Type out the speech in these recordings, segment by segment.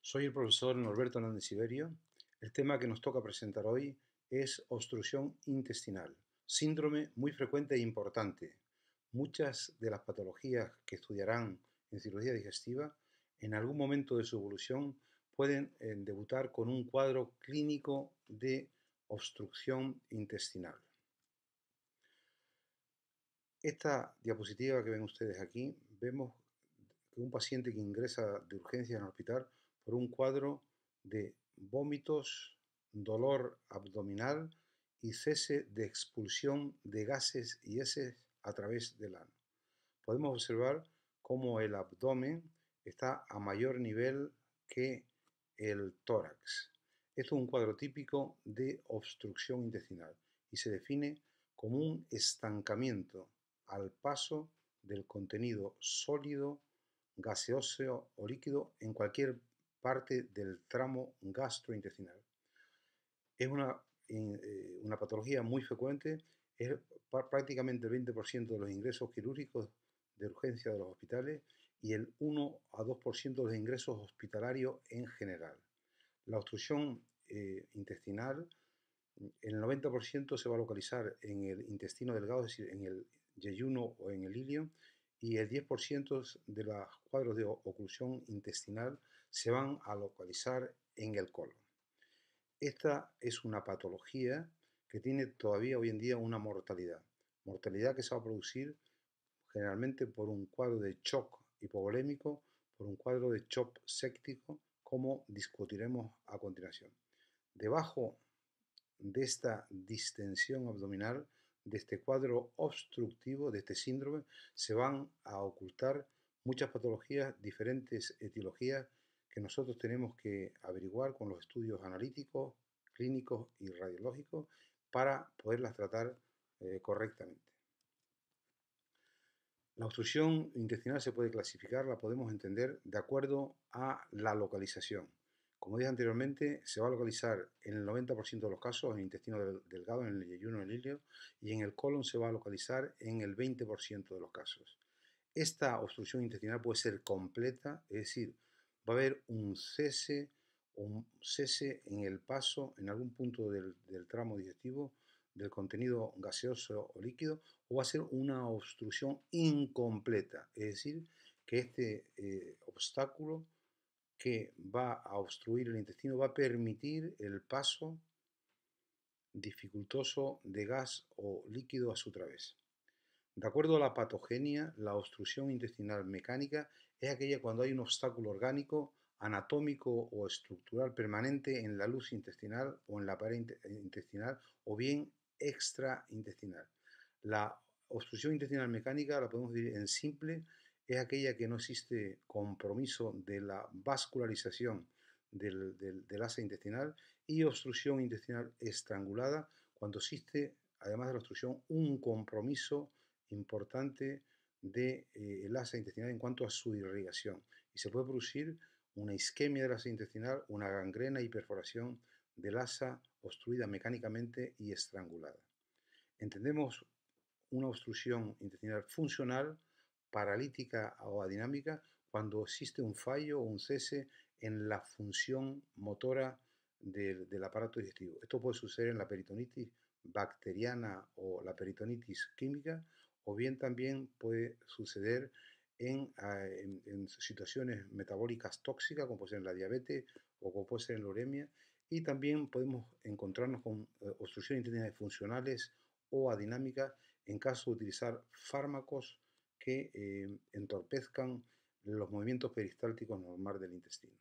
Soy el profesor Norberto Hernández Siberio. El tema que nos toca presentar hoy es obstrucción intestinal, síndrome muy frecuente e importante. Muchas de las patologías que estudiarán en cirugía digestiva en algún momento de su evolución pueden debutar con un cuadro clínico de obstrucción intestinal. Esta diapositiva que ven ustedes aquí, vemos que un paciente que ingresa de urgencia en el hospital por un cuadro de vómitos, dolor abdominal y cese de expulsión de gases y heces a través del ano. Podemos observar cómo el abdomen está a mayor nivel que el tórax. Esto es un cuadro típico de obstrucción intestinal y se define como un estancamiento al paso del contenido sólido, gaseoso o líquido en cualquier parte del tramo gastrointestinal. Es una patología muy frecuente, es prácticamente el 20% de los ingresos quirúrgicos de urgencia de los hospitales y el 1 a 2% de los ingresos hospitalarios en general. La obstrucción intestinal, el 90% se va a localizar en el intestino delgado, es decir, en el yeyuno o en el ilio, y el 10% de los cuadros de oclusión intestinal se van a localizar en el colon. Esta es una patología que tiene todavía hoy en día una mortalidad que se va a producir generalmente por un cuadro de shock hipovolémico, por un cuadro de shock séptico, como discutiremos a continuación. Debajo de esta distensión abdominal, de este cuadro obstructivo, de este síndrome, se van a ocultar muchas patologías, diferentes etiologías que nosotros tenemos que averiguar con los estudios analíticos, clínicos y radiológicos para poderlas tratar correctamente. La obstrucción intestinal se puede clasificar, la podemos entender de acuerdo a la localización. Como dije anteriormente, se va a localizar en el 90% de los casos en el intestino delgado, en el yeyuno, en el ilio, y en el colon se va a localizar en el 20% de los casos. Esta obstrucción intestinal puede ser completa, es decir, va a haber un cese en el paso, en algún punto del tramo digestivo, del contenido gaseoso o líquido, o va a ser una obstrucción incompleta, es decir, que este obstáculo que va a obstruir el intestino va a permitir el paso dificultoso de gas o líquido a su través. De acuerdo a la patogenia, la obstrucción intestinal mecánica es aquella cuando hay un obstáculo orgánico, anatómico o estructural permanente en la luz intestinal o en la pared intestinal o bien extraintestinal. La obstrucción intestinal mecánica, la podemos decir en simple, es aquella que no existe compromiso de la vascularización del asa intestinal, y obstrucción intestinal estrangulada cuando existe, además de la obstrucción, un compromiso importante del asa intestinal en cuanto a su irrigación. Y se puede producir una isquemia del asa intestinal, una gangrena y perforación del asa obstruida mecánicamente y estrangulada. Entendemos una obstrucción intestinal funcional, paralítica o adinámica cuando existe un fallo o un cese en la función motora del aparato digestivo. Esto puede suceder en la peritonitis bacteriana o la peritonitis química, o bien también puede suceder en situaciones metabólicas tóxicas, como puede ser en la diabetes o como puede ser en la uremia, y también podemos encontrarnos con obstrucciones intestinales funcionales o adinámicas en caso de utilizar fármacos que entorpezcan los movimientos peristálticos normales del intestino.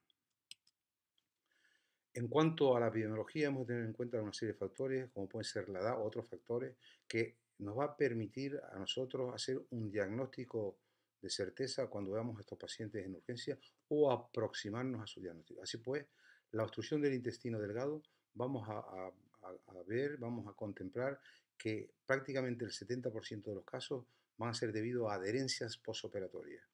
En cuanto a la epidemiología, hemos de tener en cuenta una serie de factores, como pueden ser la edad o otros factores, que nos va a permitir a nosotros hacer un diagnóstico de certeza cuando veamos a estos pacientes en urgencia o aproximarnos a su diagnóstico. Así pues, la obstrucción del intestino delgado, vamos a ver, vamos a contemplar que prácticamente el 70% de los casos van a ser debido a adherencias posoperatorias,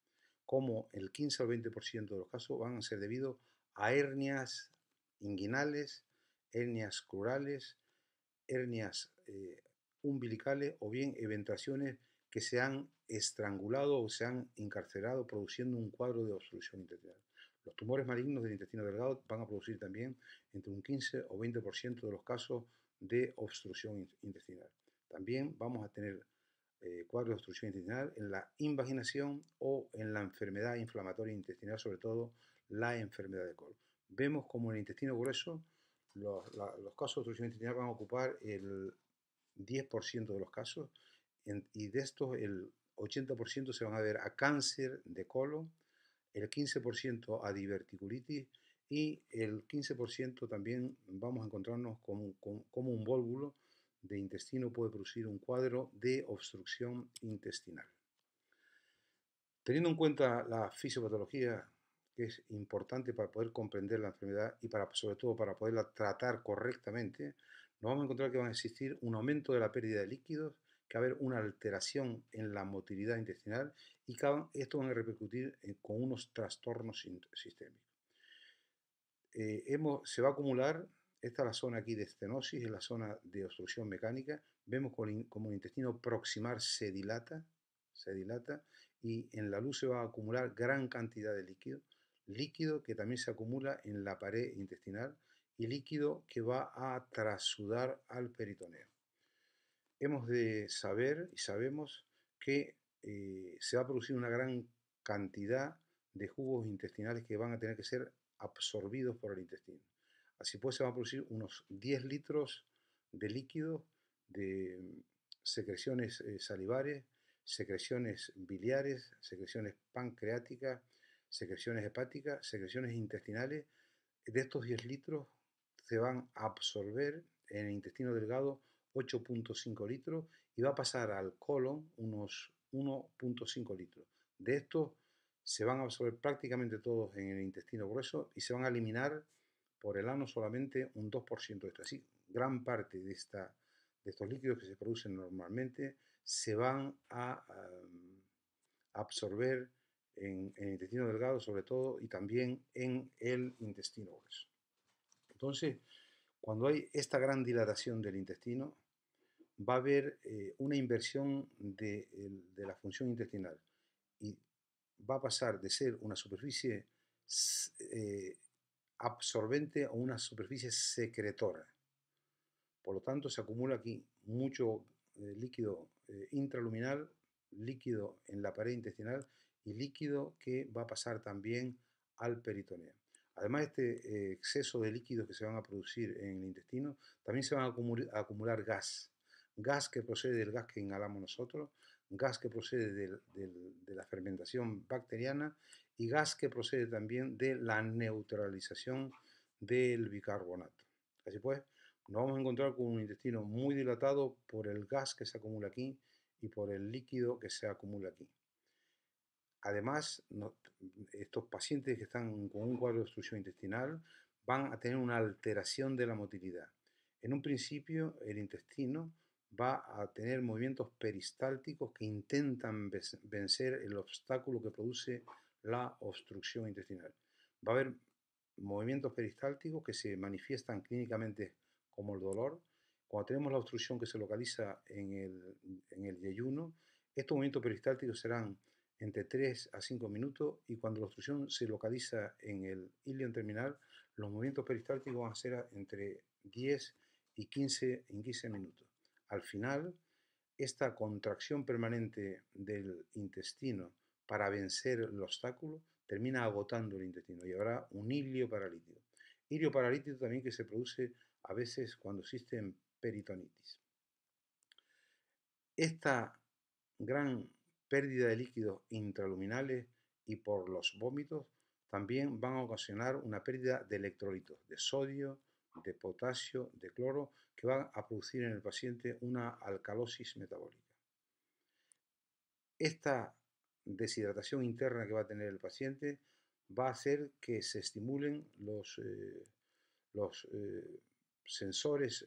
como el 15 al 20% de los casos van a ser debido a hernias inguinales, hernias crurales, hernias umbilicales o bien eventuaciones que se han estrangulado o se han encarcelado produciendo un cuadro de obstrucción intestinal. Los tumores malignos del intestino delgado van a producir también entre un 15 o 20% de los casos de obstrucción intestinal. También vamos a tener cuadros de obstrucción intestinal en la invaginación o en la enfermedad inflamatoria intestinal, sobre todo la enfermedad de Crohn. Vemos como en el intestino grueso los casos de obstrucción intestinal van a ocupar el 10% de los casos y de estos el 80% se van a ver a cáncer de colon, el 15% a diverticulitis y el 15% también vamos a encontrarnos como un vólvulo de intestino puede producir un cuadro de obstrucción intestinal. Teniendo en cuenta la fisiopatología, que es importante para poder comprender la enfermedad y sobre todo para poderla tratar correctamente, nos vamos a encontrar que va a existir un aumento de la pérdida de líquidos, que va a haber una alteración en la motilidad intestinal y esto va a repercutir con unos trastornos sistémicos. Se va a acumular, esta es la zona aquí de estenosis, es la zona de obstrucción mecánica, vemos como el intestino proximal se dilata y en la luz se va a acumular gran cantidad de líquido que también se acumula en la pared intestinal y líquido que va a trasudar al peritoneo. Hemos de saber y sabemos que se va a producir una gran cantidad de jugos intestinales que van a tener que ser absorbidos por el intestino. Así pues, se van a producir unos 10 litros de líquido, de secreciones salivares, secreciones biliares, secreciones pancreáticas, secreciones hepáticas, secreciones intestinales. De estos 10 litros se van a absorber en el intestino delgado 8.5 litros y va a pasar al colon unos 1.5 litros. De estos se van a absorber prácticamente todos en el intestino grueso y se van a eliminar por el ano solamente un 2% de esto. Así, gran parte de estos líquidos que se producen normalmente se van a absorber en el intestino delgado sobre todo y también en el intestino grueso. Entonces, cuando hay esta gran dilatación del intestino, va a haber una inversión de la función intestinal y va a pasar de ser una superficie absorbente a una superficie secretora. Por lo tanto, se acumula aquí mucho líquido intraluminal, líquido en la pared intestinal y líquido que va a pasar también al peritoneo. Además, este exceso de líquidos que se van a producir en el intestino, también se van a acumular gas que procede del gas que inhalamos nosotros, gas que procede de la fermentación bacteriana y gas que procede también de la neutralización del bicarbonato. Así pues, nos vamos a encontrar con un intestino muy dilatado por el gas que se acumula aquí y por el líquido que se acumula aquí. Además, estos pacientes que están con un cuadro de obstrucción intestinal van a tener una alteración de la motilidad. En un principio, el intestino va a tener movimientos peristálticos que intentan vencer el obstáculo que produce la obstrucción intestinal. Va a haber movimientos peristálticos que se manifiestan clínicamente como el dolor. Cuando tenemos la obstrucción que se localiza en el yeyuno, estos movimientos peristálticos serán entre 3 a 5 minutos y cuando la obstrucción se localiza en el ilion terminal, los movimientos peristálticos van a ser entre 10 y 15 minutos. Al final, esta contracción permanente del intestino para vencer el obstáculo termina agotando el intestino y habrá un ilio paralítico. Ilio paralítico también que se produce a veces cuando existe peritonitis. Esta gran pérdida de líquidos intraluminales y por los vómitos también van a ocasionar una pérdida de electrolitos, de sodio, de potasio, de cloro, que van a producir en el paciente una alcalosis metabólica. Esta deshidratación interna que va a tener el paciente va a hacer que se estimulen los sensores,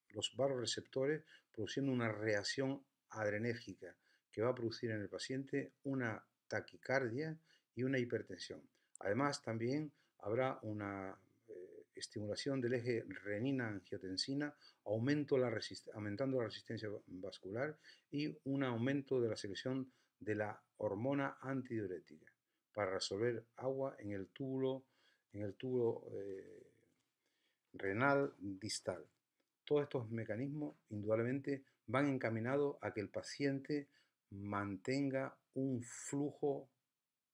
los vasoreceptores, produciendo una reacción adrenérgica que va a producir en el paciente una taquicardia y una hipertensión. Además, también habrá una estimulación del eje renina-angiotensina, aumentando la resistencia vascular y un aumento de la secreción de la hormona antidiurética. para resolver agua en el túbulo renal distal. Todos estos mecanismos indudablemente van encaminados a que el paciente mantenga un flujo,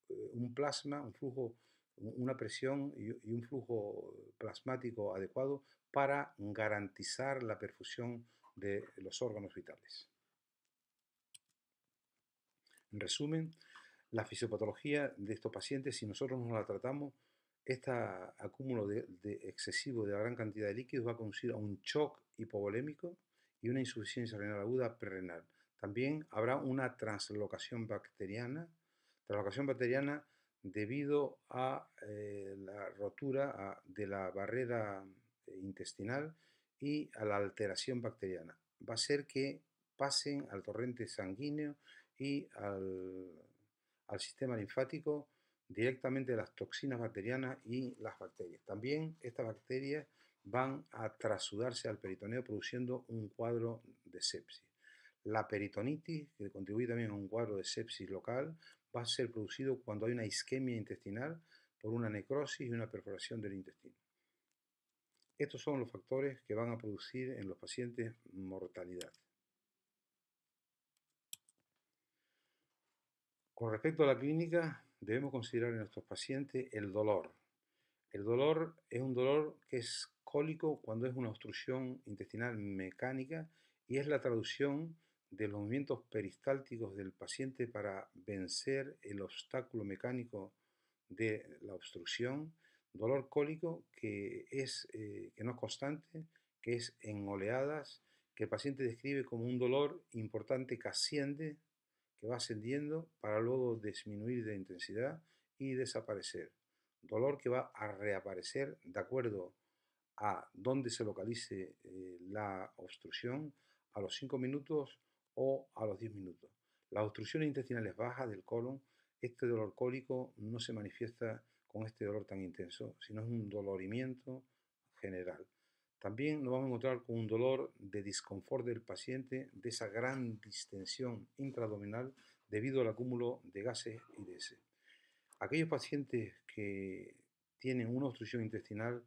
un plasma, un flujo, una presión y un flujo plasmático adecuado para garantizar la perfusión de los órganos vitales. En resumen, la fisiopatología de estos pacientes, si nosotros no la tratamos, este acúmulo excesivo de la gran cantidad de líquidos va a conducir a un shock hipovolémico y una insuficiencia renal aguda prerrenal. También habrá una translocación bacteriana debido a la rotura de la barrera intestinal y a la alteración bacteriana. Va a ser que pasen al torrente sanguíneo y al sistema linfático directamente las toxinas bacterianas y las bacterias. También estas bacterias van a trasudarse al peritoneo produciendo un cuadro de sepsis. La peritonitis, que contribuye también a un cuadro de sepsis local, va a ser producido cuando hay una isquemia intestinal por una necrosis y una perforación del intestino. Estos son los factores que van a producir en los pacientes mortalidad. Con respecto a la clínica, debemos considerar en nuestros pacientes el dolor. El dolor es un dolor que es cólico cuando es una obstrucción intestinal mecánica y es la traducción de los movimientos peristálticos del paciente para vencer el obstáculo mecánico de la obstrucción. Dolor cólico que no es constante, que es en oleadas, que el paciente describe como un dolor importante que asciende, que va ascendiendo para luego disminuir de intensidad y desaparecer. Dolor que va a reaparecer de acuerdo a dónde se localice la obstrucción a los 5 minutos o a los 10 minutos. Las obstrucciones intestinales bajas del colon, este dolor cólico no se manifiesta con este dolor tan intenso, sino es un dolorimiento general. También nos vamos a encontrar con un dolor de disconfort del paciente, de esa gran distensión intraabdominal debido al acúmulo de gases y de heces. Aquellos pacientes que tienen una obstrucción intestinal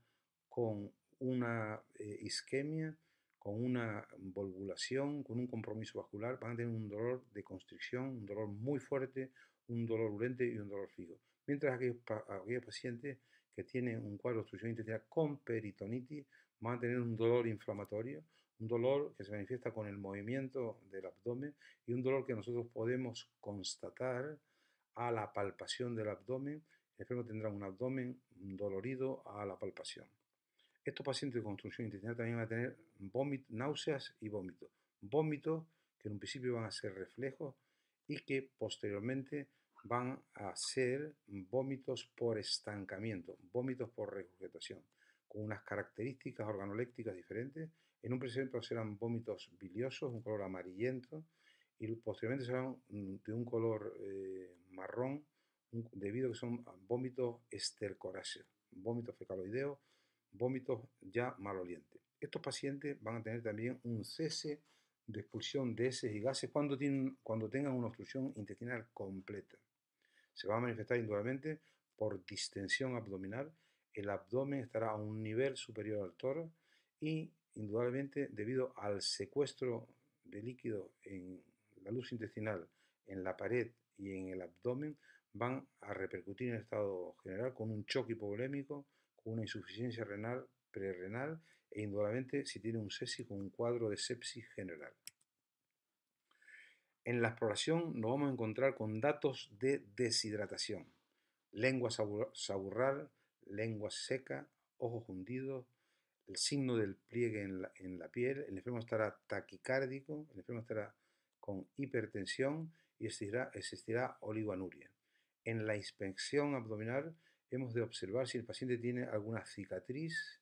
con una isquemia, con una volvulación, con un compromiso vascular, van a tener un dolor de constricción, un dolor muy fuerte, un dolor urente y un dolor fijo. Mientras aquellos pacientes que tienen un cuadro de obstrucción intestinal con peritonitis van a tener un dolor inflamatorio, un dolor que se manifiesta con el movimiento del abdomen y un dolor que nosotros podemos constatar a la palpación del abdomen. El enfermo tendrá un abdomen dolorido a la palpación. Estos pacientes con obstrucción intestinal también van a tener náuseas y vómitos. Vómitos que en un principio van a ser reflejos y que posteriormente van a ser vómitos por estancamiento, vómitos por regurgitación, con unas características organolépticas diferentes. En un principio serán vómitos biliosos, un color amarillento, y posteriormente serán de un color marrón, debido a que son vómitos estercoráceos, vómitos fecaloideos, vómitos ya malolientes. Estos pacientes van a tener también un cese de expulsión de heces y gases cuando tengan una obstrucción intestinal completa. Se va a manifestar indudablemente por distensión abdominal, el abdomen estará a un nivel superior al tórax y indudablemente debido al secuestro de líquido en la luz intestinal, en la pared y en el abdomen, van a repercutir en el estado general con un choque hipovolémico, con una insuficiencia renal, prerrenal e indudablemente si tiene un sepsis con un cuadro de sepsis general. En la exploración nos vamos a encontrar con datos de deshidratación, lengua saburrar, lengua seca, ojos hundidos, el signo del pliegue en la piel, el enfermo estará taquicárdico, el enfermo estará con hipertensión y existirá oligoanuria. En la inspección abdominal hemos de observar si el paciente tiene alguna cicatriz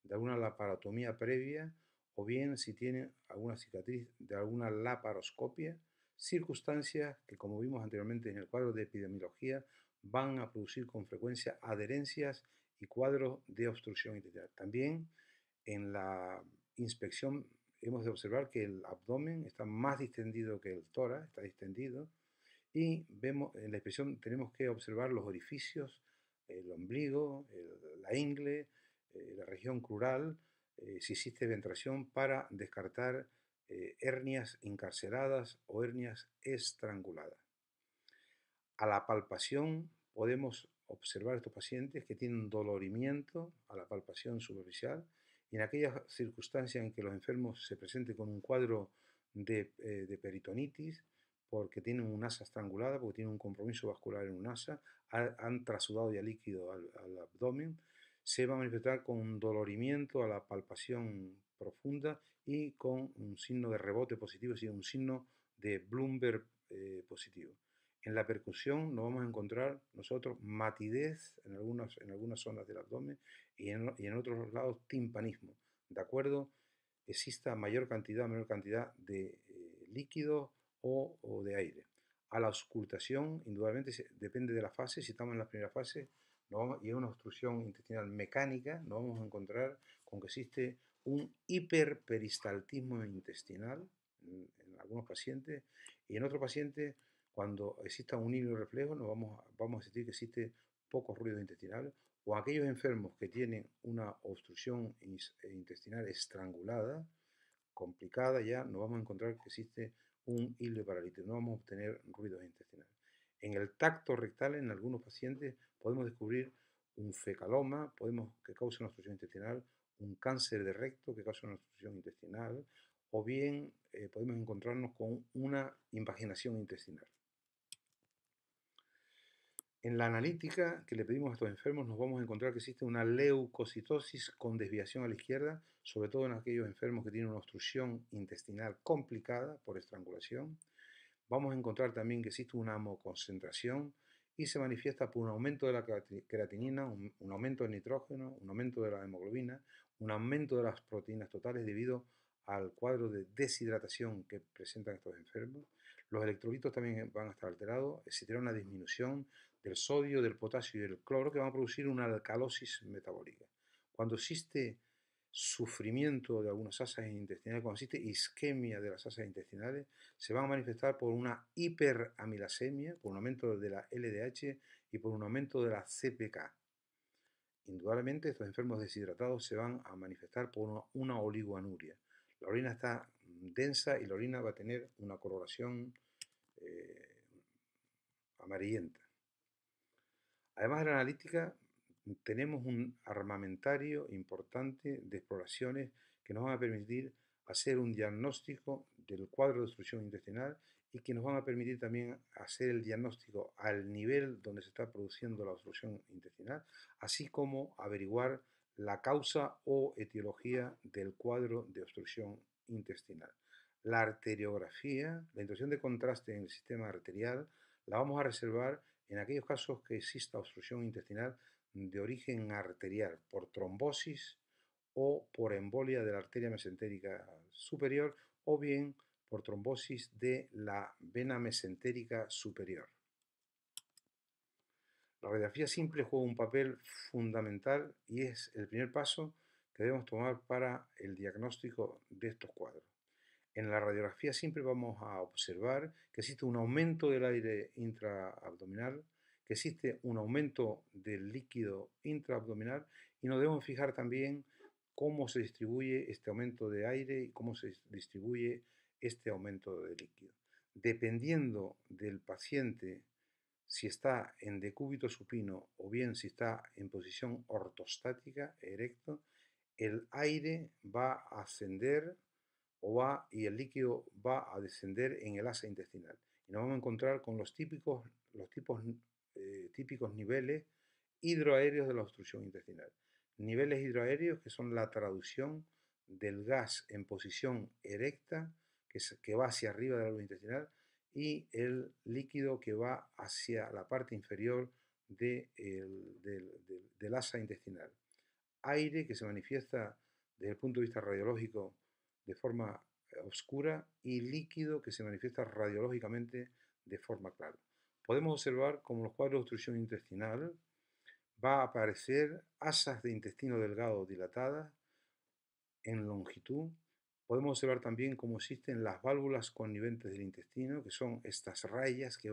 de alguna laparotomía previa o bien si tiene alguna cicatriz de alguna laparoscopia, circunstancias que, como vimos anteriormente en el cuadro de epidemiología, van a producir con frecuencia adherencias y cuadros de obstrucción intestinal. También en la inspección hemos de observar que el abdomen está más distendido que el tórax, está distendido, Y vemos en la expresión tenemos que observar los orificios, el ombligo, la ingle, la región crural, si existe ventración para descartar hernias encarceladas o hernias estranguladas. A la palpación podemos observar a estos pacientes que tienen dolorimiento a la palpación superficial y en aquellas circunstancias en que los enfermos se presenten con un cuadro de peritonitis porque tienen un asa estrangulada, porque tienen un compromiso vascular en un asa, han trasudado ya líquido al abdomen, se va a manifestar con un dolorimiento a la palpación profunda y con un signo de rebote positivo, es decir, un signo de Bloomberg positivo. En la percusión nos vamos a encontrar nosotros matidez en algunas zonas del abdomen y en otros lados timpanismo. ¿De acuerdo? Exista mayor cantidad o menor cantidad de líquido o de aire. A la auscultación, indudablemente, depende de la fase. Si estamos en la primera fase y es una obstrucción intestinal mecánica, nos vamos a encontrar con que existe un hiperperistaltismo intestinal en algunos pacientes y en otros pacientes cuando exista un hilo reflejo, vamos a sentir que existe poco ruido intestinal, o aquellos enfermos que tienen una obstrucción intestinal estrangulada, complicada ya, nos vamos a encontrar que existe un hilo paralítico, no vamos a obtener ruidos intestinales. En el tacto rectal, en algunos pacientes, podemos descubrir un fecaloma, que causa una obstrucción intestinal, un cáncer de recto que causa una obstrucción intestinal, o bien podemos encontrarnos con una invaginación intestinal. En la analítica que le pedimos a estos enfermos nos vamos a encontrar que existe una leucocitosis con desviación a la izquierda, sobre todo en aquellos enfermos que tienen una obstrucción intestinal complicada por estrangulación. Vamos a encontrar también que existe una hemoconcentración y se manifiesta por un aumento de la creatinina, un aumento del nitrógeno, un aumento de la hemoglobina, un aumento de las proteínas totales debido al cuadro de deshidratación que presentan estos enfermos. Los electrolitos también van a estar alterados, existirá una disminución del sodio, del potasio y del cloro que van a producir una alcalosis metabólica. Cuando existe sufrimiento de algunas asas intestinales, cuando existe isquemia de las asas intestinales, se van a manifestar por una hiperamilasemia, por un aumento de la LDH y por un aumento de la CPK. Indudablemente estos enfermos deshidratados se van a manifestar por una oligoanuria. La orina está densa y la orina va a tener una coloración amarillenta. Además de la analítica, tenemos un armamentario importante de exploraciones que nos van a permitir hacer un diagnóstico del cuadro de obstrucción intestinal y que nos van a permitir también hacer el diagnóstico al nivel donde se está produciendo la obstrucción intestinal, así como averiguar la causa o etiología del cuadro de obstrucción intestinal. La arteriografía, la introducción de contraste en el sistema arterial, la vamos a reservar en aquellos casos que exista obstrucción intestinal de origen arterial, por trombosis o por embolia de la arteria mesentérica superior o bien por trombosis de la vena mesentérica superior. La radiografía simple juega un papel fundamental y es el primer paso que debemos tomar para el diagnóstico de estos cuadros. En la radiografía simple vamos a observar que existe un aumento del aire intraabdominal, que existe un aumento del líquido intraabdominal y nos debemos fijar también cómo se distribuye este aumento de aire y cómo se distribuye este aumento de líquido. Dependiendo del paciente, si está en decúbito supino o bien si está en posición ortostática, erecto, el aire va a ascender y el líquido va a descender en el asa intestinal. Y nos vamos a encontrar con los típicos niveles hidroaéreos de la obstrucción intestinal. Niveles hidroaéreos que son la traducción del gas en posición erecta, que va hacia arriba del árbol intestinal, y el líquido que va hacia la parte inferior del asa intestinal. Aire que se manifiesta desde el punto de vista radiológico de forma oscura y líquido que se manifiesta radiológicamente de forma clara. Podemos observar como los cuadros de obstrucción intestinal va a aparecer asas de intestino delgado dilatadas en longitud. Podemos observar también cómo existen las válvulas conniventes del intestino, que son estas rayas que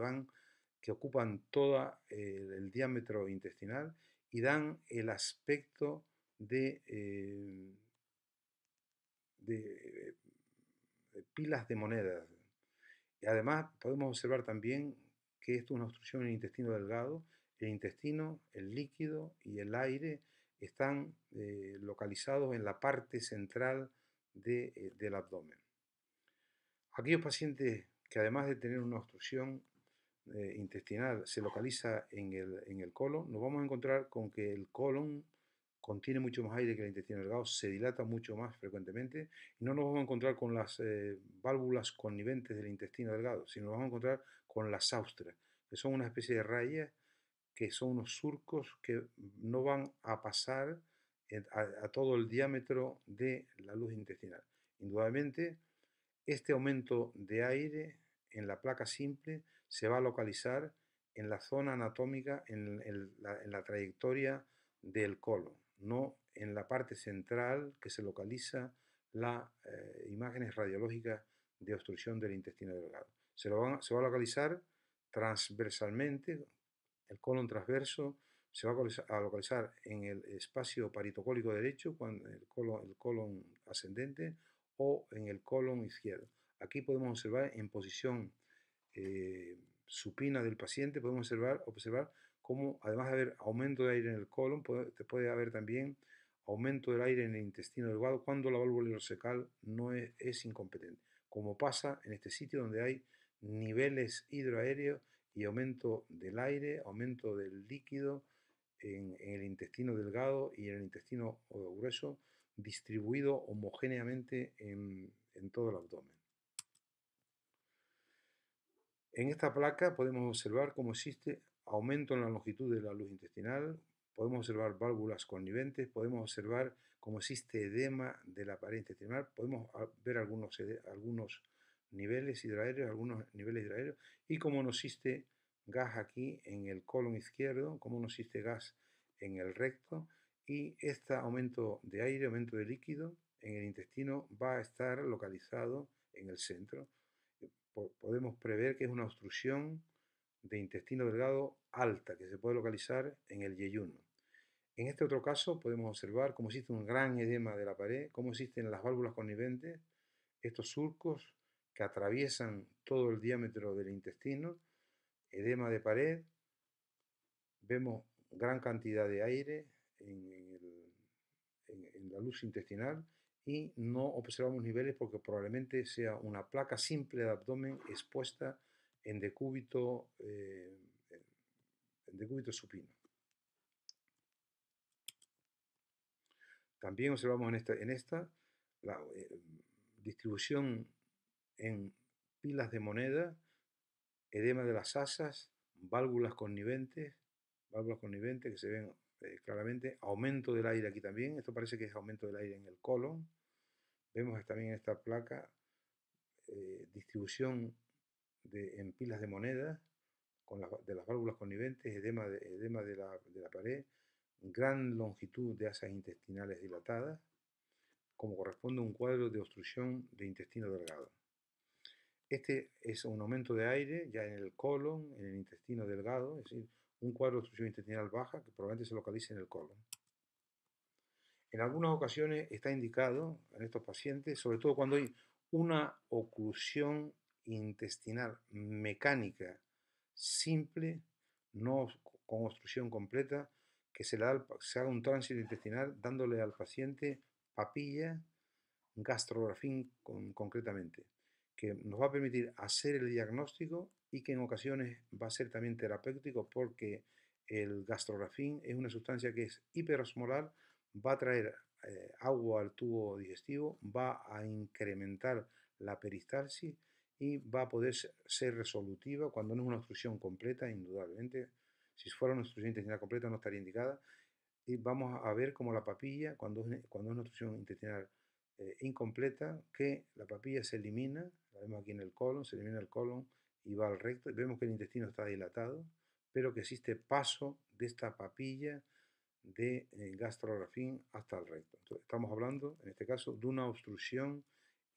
ocupan todo el diámetro intestinal y dan el aspecto de pilas de monedas. Y además podemos observar también que esto es una obstrucción en el intestino delgado. El intestino, el líquido y el aire están localizados en la parte central del abdomen. Aquellos pacientes que además de tener una obstrucción intestinal se localiza en el colon, nos vamos a encontrar con que el colon contiene mucho más aire que el intestino delgado, se dilata mucho más frecuentemente y no nos vamos a encontrar con las válvulas conniventes del intestino delgado, sino nos vamos a encontrar con las austras, que son una especie de rayas que son unos surcos que no van a pasar a todo el diámetro de la luz intestinal. Indudablemente, este aumento de aire en la placa simple se va a localizar en la zona anatómica, en la trayectoria del colon, no en la parte central que se localiza las imágenes radiológicas de obstrucción del intestino delgado. Se va a localizar transversalmente, el colon transverso se va a localizar en el espacio paritocólico derecho, cuando el colon ascendente, o en el colon izquierdo. Aquí podemos observar en posición supina del paciente, podemos observar cómo además de haber aumento de aire en el colon, puede haber también aumento del aire en el intestino delgado cuando la válvula ileocecal no es incompetente, como pasa en este sitio donde hay niveles hidroaéreos y aumento del aire, aumento del líquido en el intestino delgado y en el intestino grueso, distribuido homogéneamente en todo el abdomen. En esta placa podemos observar cómo existe aumento en la longitud de la luz intestinal, podemos observar válvulas conniventes, podemos observar cómo existe edema de la pared intestinal, podemos ver algunos niveles hidroaéreos, y cómo no existe gas aquí en el colon izquierdo, cómo no existe gas en el recto, y este aumento de aire, aumento de líquido en el intestino va a estar localizado en el centro. Podemos prever que es una obstrucción de intestino delgado alta que se puede localizar en el yeyuno. En este otro caso podemos observar cómo existe un gran edema de la pared, cómo existen las válvulas conniventes, estos surcos que atraviesan todo el diámetro del intestino, edema de pared, vemos gran cantidad de aire en la luz intestinal y no observamos niveles porque probablemente sea una placa simple de abdomen expuesta en decúbito supino. También observamos en esta la distribución en pilas de moneda, edema de las asas, válvulas conniventes que se ven claramente, aumento del aire aquí también, esto parece que es aumento del aire en el colon. Vemos también en esta placa distribución en pilas de moneda de las válvulas conniventes, edema de la pared, gran longitud de asas intestinales dilatadas, como corresponde a un cuadro de obstrucción de intestino delgado. Este es un aumento de aire ya en el colon, en el intestino delgado, es decir, un cuadro de obstrucción intestinal baja que probablemente se localice en el colon. En algunas ocasiones está indicado en estos pacientes, sobre todo cuando hay una oclusión intestinal mecánica simple, no con obstrucción completa, que se haga un tránsito intestinal dándole al paciente papilla, gastrografín concretamente, que nos va a permitir hacer el diagnóstico y que en ocasiones va a ser también terapéutico porque el gastrografín es una sustancia que es hiperosmolar, va a traer agua al tubo digestivo, va a incrementar la peristalsis y va a poder ser resolutiva cuando no es una obstrucción completa, indudablemente. Si fuera una obstrucción intestinal completa no estaría indicada. Y vamos a ver cómo la papilla, cuando es una obstrucción intestinal incompleta, que la papilla se elimina, la vemos aquí en el colon, se elimina el colon y va al recto, y vemos que el intestino está dilatado, pero que existe paso de esta papilla de gastrografín hasta el recto. Entonces, estamos hablando, en este caso, de una obstrucción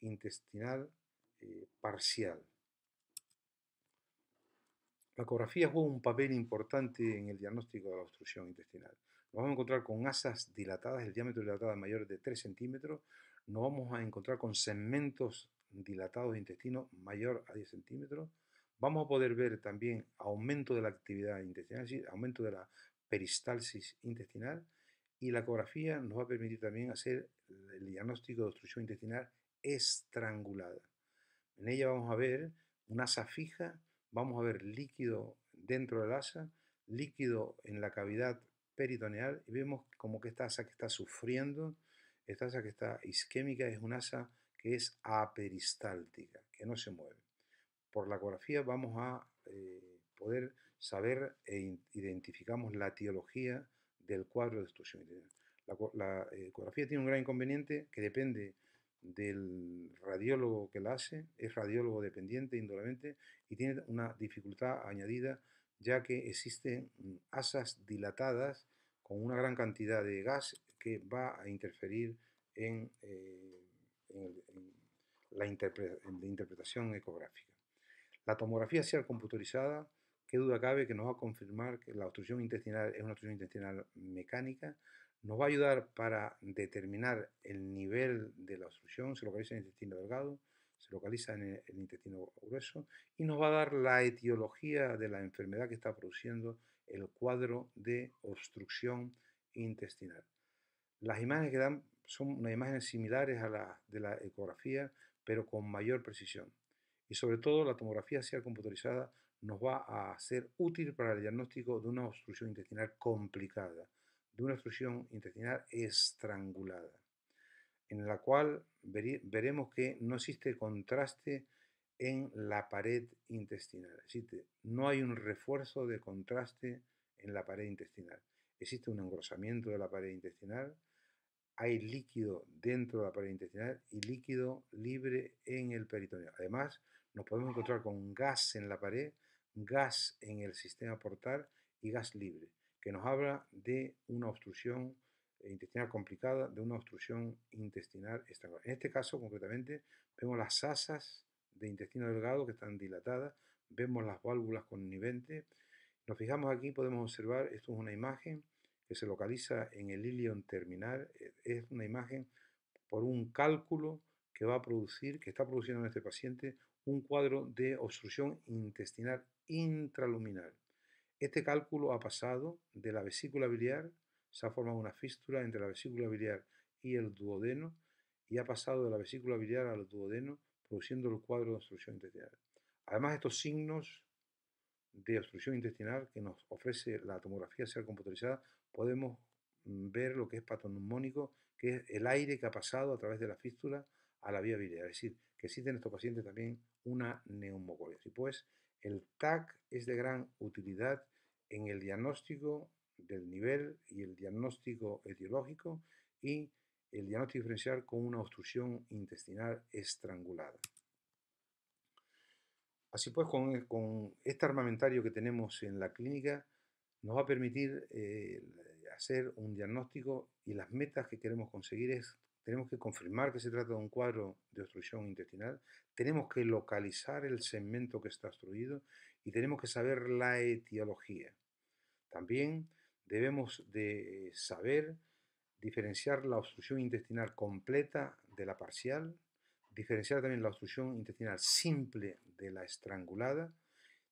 intestinal parcial. La ecografía juega un papel importante en el diagnóstico de la obstrucción intestinal. Nos vamos a encontrar con asas dilatadas, el diámetro dilatado mayor de 3 centímetros. Nos vamos a encontrar con segmentos dilatados de intestino mayor a 10 centímetros. Vamos a poder ver también aumento de la actividad intestinal, es decir, aumento de la peristalsis intestinal. Y la ecografía nos va a permitir también hacer el diagnóstico de obstrucción intestinal estrangulada. En ella vamos a ver una asa fija, vamos a ver líquido dentro del asa, líquido en la cavidad peritoneal y vemos como que esta asa que está sufriendo, esta asa que está isquémica es una asa que es aperistáltica, que no se mueve. Por la ecografía vamos a poder saber e identificamos la etiología del cuadro de obstrucción intestinal. La ecografía tiene un gran inconveniente que depende del radiólogo que la hace, es radiólogo dependiente indudablemente y tiene una dificultad añadida ya que existen asas dilatadas con una gran cantidad de gas que va a interferir en la interpretación ecográfica. La tomografía axial computarizada, qué duda cabe que nos va a confirmar que la obstrucción intestinal es una obstrucción intestinal mecánica, nos va a ayudar para determinar el nivel de la obstrucción, se localiza en el intestino delgado, se localiza en el intestino grueso y nos va a dar la etiología de la enfermedad que está produciendo el cuadro de obstrucción intestinal. Las imágenes que dan son unas imágenes similares a las de la ecografía, pero con mayor precisión. Y sobre todo la tomografía axial computarizada nos va a ser útil para el diagnóstico de una obstrucción intestinal complicada, de una obstrucción intestinal estrangulada, en la cual veremos que no existe contraste en la pared intestinal. Existe, no hay un refuerzo de contraste en la pared intestinal. Existe un engrosamiento de la pared intestinal, hay líquido dentro de la pared intestinal y líquido libre en el peritoneo. Además, nos podemos encontrar con gas en la pared, gas en el sistema portal y gas libre, que nos habla de una obstrucción intestinal complicada, de una obstrucción intestinal estrangulada. En este caso, concretamente, vemos las asas de intestino delgado que están dilatadas, vemos las válvulas conniventes. Nos fijamos aquí, podemos observar, esto es una imagen que se localiza en el ilion terminal, es una imagen por un cálculo que va a producir, que está produciendo en este paciente, un cuadro de obstrucción intestinal intraluminal. Este cálculo ha pasado de la vesícula biliar, se ha formado una fístula entre la vesícula biliar y el duodeno, y ha pasado de la vesícula biliar al duodeno, produciendo el cuadro de obstrucción intestinal. Además, estos signos de obstrucción intestinal que nos ofrece la tomografía axial computarizada, podemos ver lo que es patoneumónico, que es el aire que ha pasado a través de la fístula a la vía biliar. Es decir, que existe en estos pacientes también una neumocoliosis. Pues el TAC es de gran utilidad en el diagnóstico del nivel y el diagnóstico etiológico y el diagnóstico diferencial con una obstrucción intestinal estrangulada. Así pues, con este armamentario que tenemos en la clínica, nos va a permitir hacer un diagnóstico y las metas que queremos conseguir es, tenemos que confirmar que se trata de un cuadro de obstrucción intestinal, tenemos que localizar el segmento que está obstruido y tenemos que saber la etiología. También debemos de saber diferenciar la obstrucción intestinal completa de la parcial, diferenciar también la obstrucción intestinal simple de la estrangulada.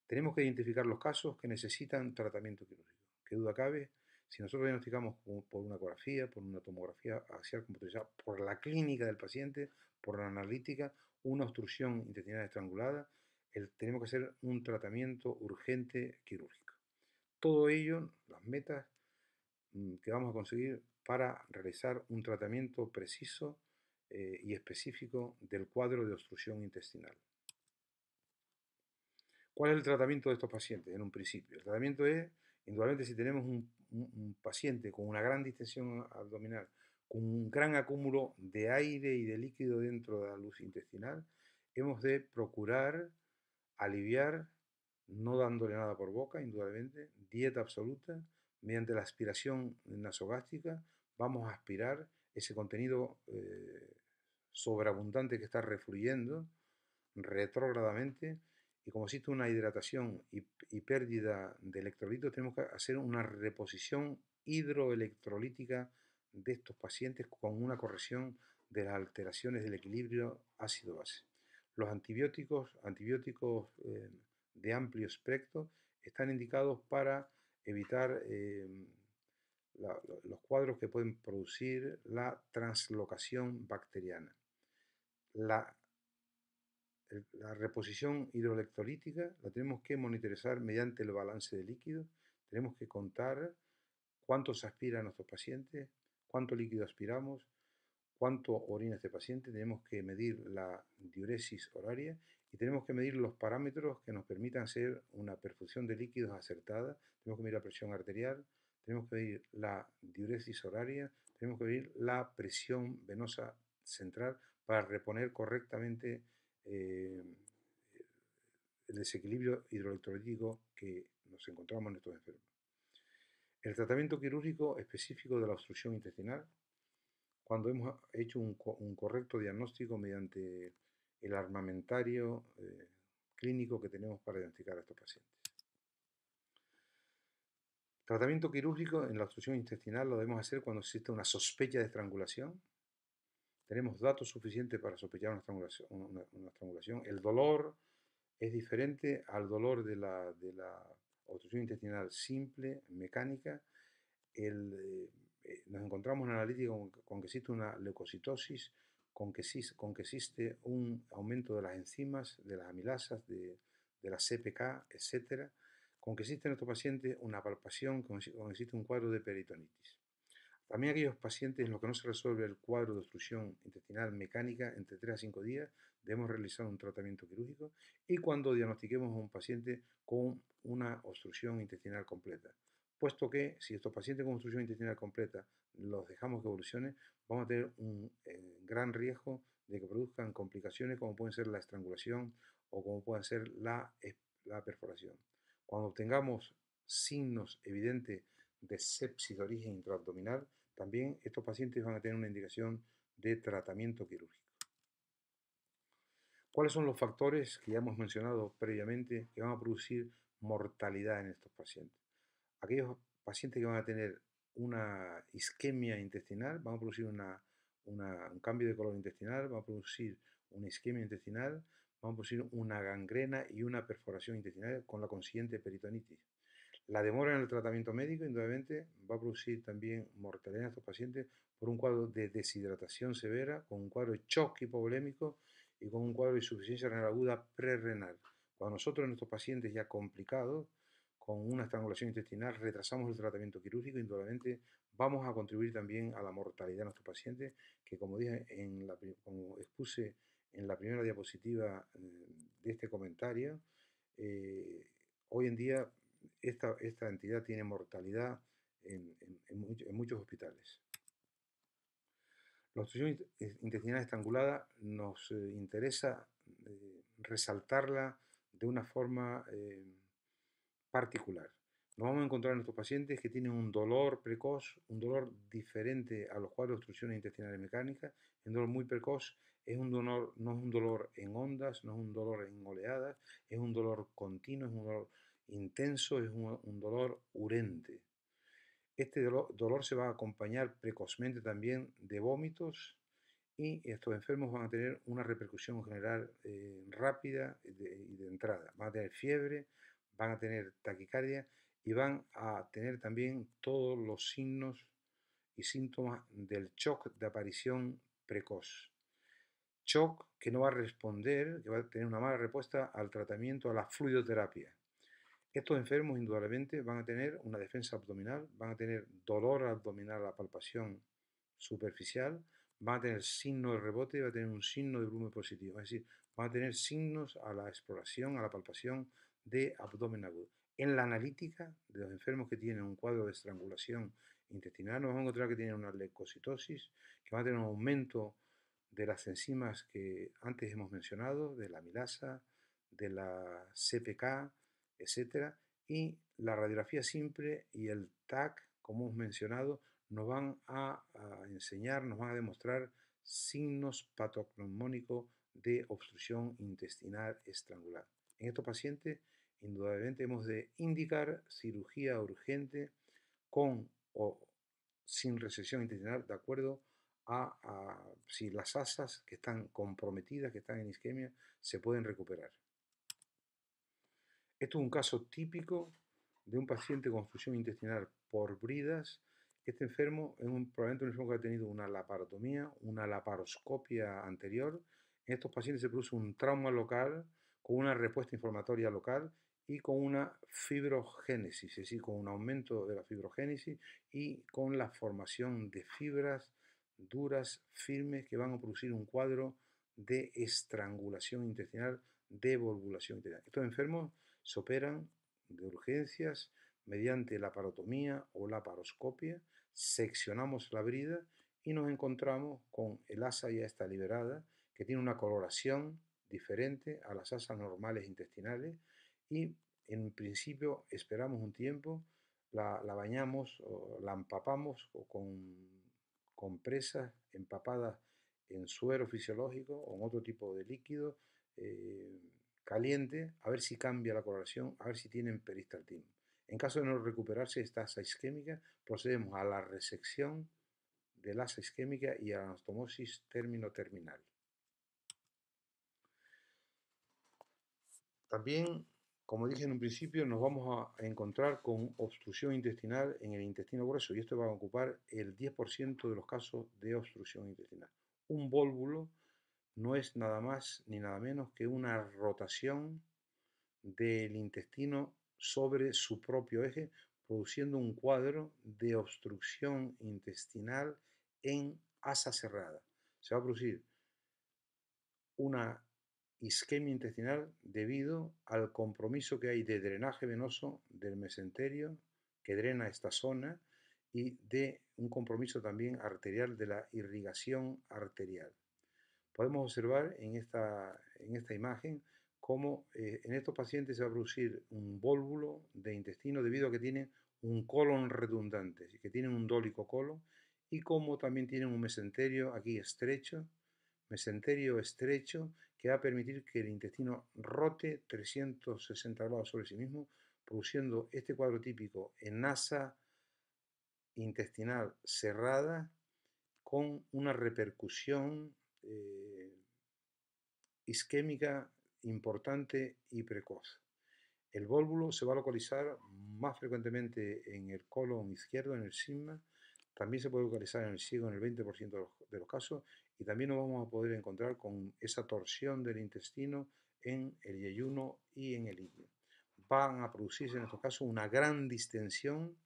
Tenemos que identificar los casos que necesitan tratamiento quirúrgico. ¿Qué duda cabe? Si nosotros diagnosticamos por una ecografía, por una tomografía axial computarizada, por la clínica del paciente, por la analítica, una obstrucción intestinal estrangulada, tenemos que hacer un tratamiento urgente quirúrgico. Todo ello, las metas que vamos a conseguir para realizar un tratamiento preciso y específico del cuadro de obstrucción intestinal. ¿Cuál es el tratamiento de estos pacientes en un principio? El tratamiento es, indudablemente, si tenemos un paciente con una gran distensión abdominal, con un gran acúmulo de aire y de líquido dentro de la luz intestinal, hemos de procurar aliviar, no dándole nada por boca, indudablemente, dieta absoluta, mediante la aspiración nasogástrica, vamos a aspirar ese contenido sobreabundante que está refluyendo retrógradamente, y como existe una hidratación y pérdida de electrolitos, tenemos que hacer una reposición hidroelectrolítica de estos pacientes con una corrección de las alteraciones del equilibrio ácido-base. Los antibióticos de amplio espectro están indicados para evitar los cuadros que pueden producir la translocación bacteriana. La La reposición hidroelectrolítica la tenemos que monitorizar mediante el balance de líquidos. Tenemos que contar cuánto se aspira a nuestros pacientes, cuánto líquido aspiramos, cuánto orina este paciente. Tenemos que medir la diuresis horaria y tenemos que medir los parámetros que nos permitan hacer una perfusión de líquidos acertada. Tenemos que medir la presión arterial, tenemos que medir la diuresis horaria, tenemos que medir la presión venosa central para reponer correctamente eh, el desequilibrio hidroelectrolítico que nos encontramos en estos enfermos. El tratamiento quirúrgico específico de la obstrucción intestinal, cuando hemos hecho un correcto diagnóstico mediante el armamentario clínico que tenemos para diagnosticar a estos pacientes. Tratamiento quirúrgico en la obstrucción intestinal lo debemos hacer cuando existe una sospecha de estrangulación. Tenemos datos suficientes para sospechar una estrangulación. El dolor es diferente al dolor de la obstrucción intestinal simple, mecánica. Nos encontramos en analítica con que existe una leucocitosis, con que existe un aumento de las enzimas, de las amilasas, de la CPK, etc. Con que existe en estos pacientes una palpación, con que existe un cuadro de peritonitis. También aquellos pacientes en los que no se resuelve el cuadro de obstrucción intestinal mecánica entre 3 a 5 días, debemos realizar un tratamiento quirúrgico, y cuando diagnostiquemos a un paciente con una obstrucción intestinal completa. Puesto que si estos pacientes con obstrucción intestinal completa los dejamos que evolucionen, vamos a tener un gran riesgo de que produzcan complicaciones como pueden ser la estrangulación o como pueden ser la perforación. Cuando obtengamos signos evidentes de sepsis de origen intraabdominal, también estos pacientes van a tener una indicación de tratamiento quirúrgico. ¿Cuáles son los factores que ya hemos mencionado previamente que van a producir mortalidad en estos pacientes? Aquellos pacientes que van a tener una isquemia intestinal van a producir un cambio de color intestinal, van a producir una isquemia intestinal, van a producir una gangrena y una perforación intestinal con la consiguiente peritonitis. La demora en el tratamiento médico, indudablemente, va a producir también mortalidad en estos pacientes por un cuadro de deshidratación severa, con un cuadro de shock hipovolémico y con un cuadro de insuficiencia renal aguda prerrenal. Cuando nosotros en estos pacientes ya complicados, con una estrangulación intestinal, retrasamos el tratamiento quirúrgico, indudablemente vamos a contribuir también a la mortalidad de nuestros pacientes, que como dije, como expuse en la primera diapositiva de este comentario, hoy en día esta entidad tiene mortalidad en muchos hospitales. La obstrucción intestinal estrangulada nos interesa resaltarla de una forma particular. Nos vamos a encontrar en estos pacientes que tienen un dolor precoz, un dolor diferente a los cuadros de obstrucciones intestinales mecánicas, un dolor muy precoz. No es un dolor en ondas, no es un dolor en oleadas, es un dolor continuo, es un dolor intenso, es un dolor urente. Este dolor se va a acompañar precozmente también de vómitos, y estos enfermos van a tener una repercusión general rápida y de entrada. Van a tener fiebre, van a tener taquicardia y van a tener también todos los signos y síntomas del shock de aparición precoz. Shock que no va a responder, que va a tener una mala respuesta al tratamiento, a la fluidoterapia. Estos enfermos indudablemente van a tener una defensa abdominal, van a tener dolor abdominal a la palpación superficial, van a tener signo de rebote y van a tener un signo de volumen positivo. Es decir, van a tener signos a la exploración, a la palpación de abdomen agudo. En la analítica de los enfermos que tienen un cuadro de estrangulación intestinal, nos vamos a encontrar que tienen una leucocitosis, que van a tener un aumento de las enzimas que antes hemos mencionado, de la amilasa, de la CPK, etcétera, y la radiografía simple y el TAC, como hemos mencionado, nos van a enseñar, nos van a demostrar signos patognomónicos de obstrucción intestinal estrangular. En estos pacientes, indudablemente hemos de indicar cirugía urgente con o sin resección intestinal, de acuerdo a si las asas que están comprometidas, que están en isquemia, se pueden recuperar. Esto es un caso típico de un paciente con obstrucción intestinal por bridas. Este enfermo es probablemente un enfermo que ha tenido una laparotomía, una laparoscopia anterior. En estos pacientes se produce un trauma local con una respuesta inflamatoria local y con una fibrogénesis, es decir, con un aumento de la fibrogénesis y con la formación de fibras duras, firmes, que van a producir un cuadro de estrangulación intestinal, de volvulación intestinal. Estos enfermos se operan de urgencias mediante laparotomía o laparoscopia, seccionamos la brida y nos encontramos con el asa ya está liberada, que tiene una coloración diferente a las asas normales intestinales y en principio esperamos un tiempo, la bañamos o la empapamos o con compresas empapadas en suero fisiológico o en otro tipo de líquido caliente, a ver si cambia la coloración, a ver si tienen peristaltismo. En caso de no recuperarse esta asa isquémica, procedemos a la resección del asa isquémica y a la anastomosis término-terminal. También, como dije en un principio, nos vamos a encontrar con obstrucción intestinal en el intestino grueso y esto va a ocupar el 10% de los casos de obstrucción intestinal. Un vólvulo no es nada más ni nada menos que una rotación del intestino sobre su propio eje, produciendo un cuadro de obstrucción intestinal en asa cerrada. Se va a producir una isquemia intestinal debido al compromiso que hay de drenaje venoso del mesenterio que drena esta zona y de un compromiso también arterial de la irrigación arterial. Podemos observar en esta imagen cómo en estos pacientes se va a producir un vólvulo de intestino debido a que tienen un colon redundante, que tienen un dólico colon y como también tienen un mesenterio aquí estrecho, mesenterio estrecho que va a permitir que el intestino rote 360 grados sobre sí mismo, produciendo este cuadro típico en asa intestinal cerrada con una repercusión isquémica importante y precoz. El vólvulo se va a localizar más frecuentemente en el colon izquierdo, en el sigma, también se puede localizar en el ciego en el 20% de los casos y también nos vamos a poder encontrar con esa torsión del intestino en el yeyuno y en el ilio. Van a producirse en estos casos una gran distensión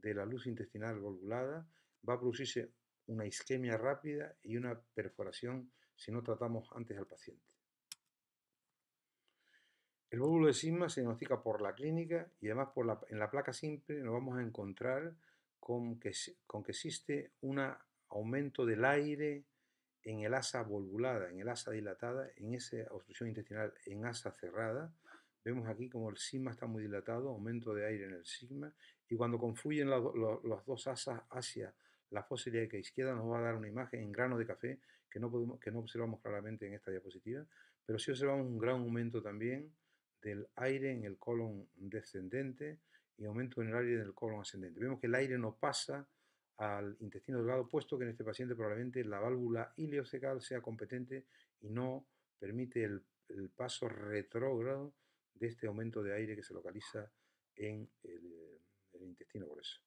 de la luz intestinal volvulada, va a producirse una isquemia rápida y una perforación si no tratamos antes al paciente. El vólvulo de sigma se diagnostica por la clínica y además en la placa simple nos vamos a encontrar con que existe un aumento del aire en el asa volvulada, en el asa dilatada, en esa obstrucción intestinal en asa cerrada. Vemos aquí como el sigma está muy dilatado, aumento de aire en el sigma, y cuando confluyen las dos asas hacia la fosa ilíaca izquierda nos va a dar una imagen en grano de café que no observamos claramente en esta diapositiva, pero sí observamos un gran aumento también del aire en el colon descendente y aumento en el aire del colon ascendente. Vemos que el aire no pasa al intestino delgado, puesto que en este paciente probablemente la válvula ileocecal sea competente y no permite el paso retrógrado de este aumento de aire que se localiza en el intestino grueso.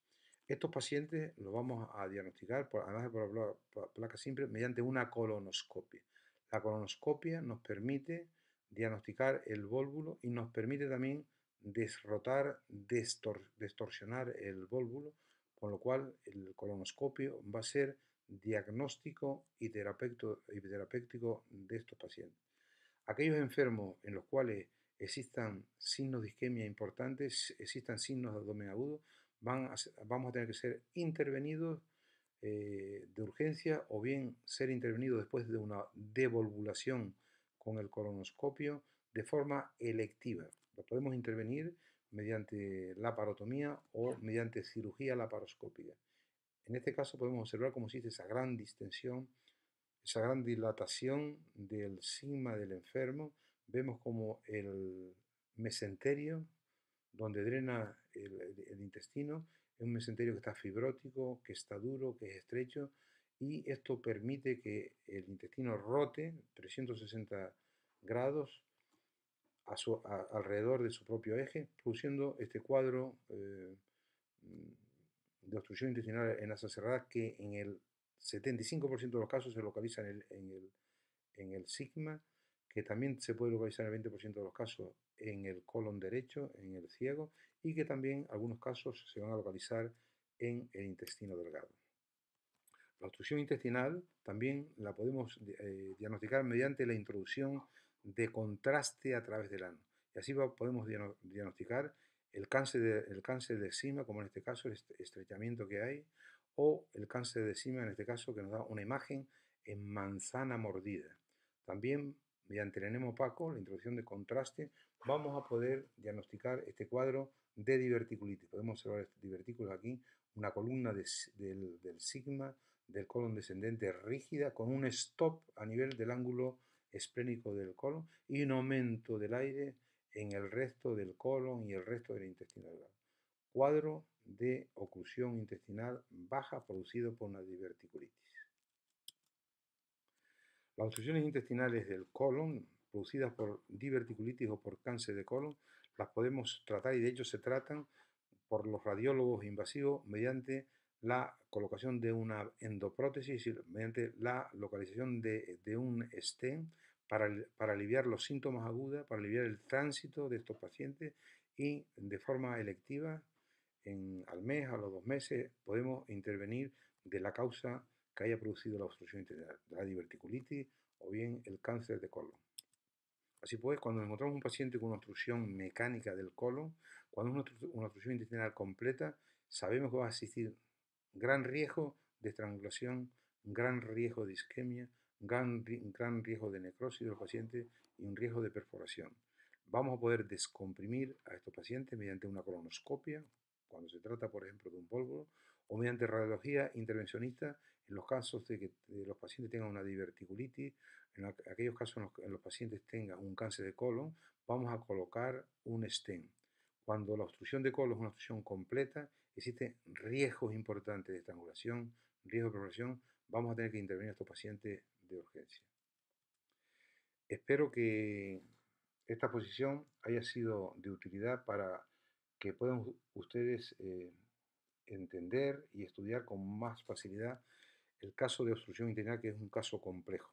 Estos pacientes los vamos a diagnosticar, además de por la placa simple, mediante una colonoscopia. La colonoscopia nos permite diagnosticar el vólvulo y nos permite también distorsionar el vólvulo, con lo cual el colonoscopio va a ser diagnóstico y terapéutico de estos pacientes. Aquellos enfermos en los cuales existan signos de isquemia importantes, existan signos de abdomen agudo, vamos a tener que ser intervenidos de urgencia o bien ser intervenidos después de una devolvulación con el colonoscopio de forma electiva. Lo podemos intervenir mediante laparotomía o mediante cirugía laparoscópica. En este caso podemos observar cómo existe esa gran distensión, esa gran dilatación del sigma del enfermo. Vemos como el mesenterio, donde drena el intestino, es un mesenterio que está fibrótico, que está duro, que es estrecho, y esto permite que el intestino rote 360 grados alrededor de su propio eje, produciendo este cuadro de obstrucción intestinal en asa cerrada que en el 75% de los casos se localiza en el sigma, que también se puede localizar en el 20% de los casos en el colon derecho, en el ciego, y que también en algunos casos se van a localizar en el intestino delgado. La obstrucción intestinal también la podemos diagnosticar mediante la introducción de contraste a través del ano. Y así podemos diagnosticar el cáncer de sima, como en este caso el estrechamiento que hay, o el cáncer de sima, en este caso, que nos da una imagen en manzana mordida. También, mediante el enema opaco, la introducción de contraste, vamos a poder diagnosticar este cuadro de diverticulitis. Podemos observar divertículos aquí, una columna del sigma del colon descendente rígida con un stop a nivel del ángulo esplénico del colon y un aumento del aire en el resto del colon y el resto del intestino delgado. Cuadro de oclusión intestinal baja producido por una diverticulitis. Las obstrucciones intestinales del colon producidas por diverticulitis o por cáncer de colon las podemos tratar, y de hecho se tratan por los radiólogos invasivos mediante la colocación de una endoprótesis, mediante la localización de un stent para aliviar los síntomas agudos, para aliviar el tránsito de estos pacientes, y de forma electiva, al mes, a los 2 meses, podemos intervenir de la causa que haya producido la obstrucción intestinal, la diverticulitis o bien el cáncer de colon. Así pues, cuando encontramos un paciente con una obstrucción mecánica del colon, cuando es una obstrucción intestinal completa, sabemos que va a existir gran riesgo de estrangulación, gran riesgo de isquemia, gran riesgo de necrosis de los pacientes y un riesgo de perforación. Vamos a poder descomprimir a estos pacientes mediante una colonoscopia, cuando se trata, por ejemplo, de un pólvoro, o mediante radiología intervencionista en los casos de que los pacientes tengan una diverticulitis. En aquellos casos en los que los pacientes tengan un cáncer de colon, vamos a colocar un stent. Cuando la obstrucción de colon es una obstrucción completa, existen riesgos importantes de estrangulación, riesgo de perforación, vamos a tener que intervenir a estos pacientes de urgencia. Espero que esta exposición haya sido de utilidad para que puedan ustedes entender y estudiar con más facilidad el caso de obstrucción intestinal, que es un caso complejo.